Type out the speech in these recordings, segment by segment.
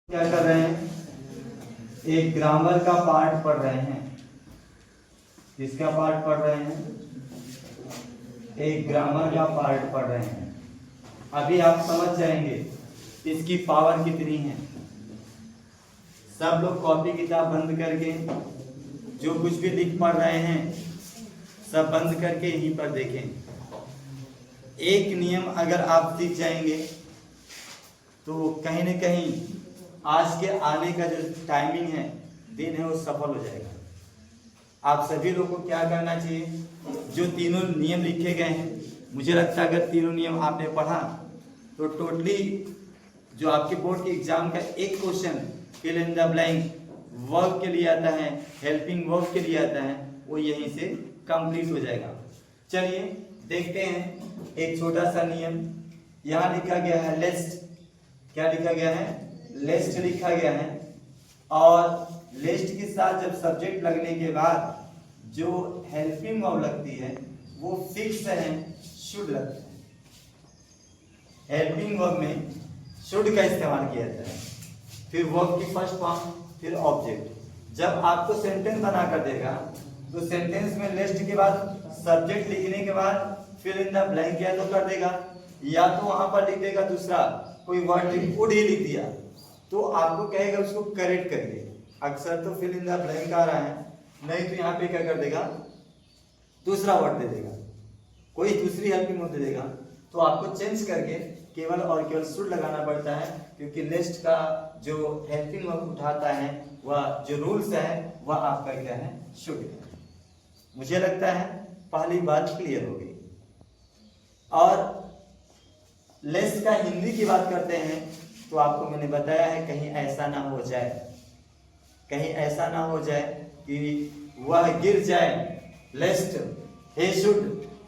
क्या कर रहे हैं? एक ग्रामर का पार्ट पढ़ रहे हैं। किसका पार्ट पढ़ रहे हैं? एक ग्रामर का पार्ट पढ़ रहे हैं। अभी आप समझ जाएंगे इसकी पावर कितनी है। सब लोग कॉपी किताब बंद करके जो कुछ भी लिख पढ़ रहे हैं सब बंद करके यहीं पर देखें। एक नियम अगर आप सीख जाएंगे तो कहीं न कहीं आज के आने का जो टाइमिंग है, दिन है, वो सफल हो जाएगा। आप सभी लोगों को क्या करना चाहिए? जो तीनों नियम लिखे गए हैं, मुझे लगता है अगर तीनों नियम आपने पढ़ा तो टोटली जो आपके बोर्ड के एग्जाम का एक question fill in the blank verb के लिए आता है, हेल्पिंग वर्ब के लिए आता है, वो यहीं से कंप्लीट हो जाएगा। चलिए देखते हैं एक छोटा सा नियम। यहाँ लिखा गया है लेस्ट। क्या लिखा गया है? लेस्ट लिखा गया है। और लेस्ट के साथ जब सब्जेक्ट लगने के बाद जो हेल्पिंग वर्ब लगती है वो फिक्स है, शुड लगता है। हेल्पिंग वर्ब में शुड का इस्तेमाल किया जाता है, फिर वर्ब की फर्स्ट फॉर्म, फिर ऑब्जेक्ट। जब आपको सेंटेंस बना कर देगा तो सेंटेंस में लेस्ट के बाद सब्जेक्ट लिखने के बाद फिल इन द ब्लैंक क्या तो कर देगा, या तो वहां पर लिख देगा दूसरा कोई वर्ड वुड ही लिख दिया तो आपको कहेगा उसको करेक्ट करिए। अक्सर तो फिल इन द ब्लैंक आ रहा है, नहीं तो यहाँ पे क्या कर देगा, दूसरा वर्ड दे देगा, कोई दूसरी हेल्पिंग वर्ब दे देगा। तो आपको चेंज करके केवल और केवल शुड लगाना पड़ता है, क्योंकि लिस्ट का जो हेल्पिंग वर्ब उठाता है वह जो रूल्स है वह आपका क्या है, शुड है। मुझे लगता है पहली बात क्लियर हो गई। और लेस्ट का हिंदी की बात करते हैं तो आपको मैंने बताया है कहीं ऐसा ना हो जाए, कहीं ऐसा ना हो जाए कि वह गिर जाए। लेस्ट he should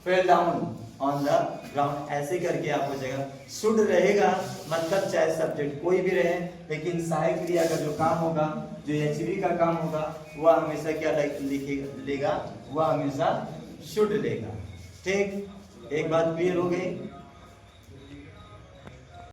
fell down on the ground, ऐसे करके आप हो जाएगा। शुड रहेगा मतलब चाहे सब्जेक्ट कोई भी रहे, लेकिन सहायक क्रिया का जो काम होगा, जो एचवी का काम होगा, वह हमेशा क्या लेगा, वह हमेशा शुड लेगा। ठीक, एक बात क्लियर हो गई।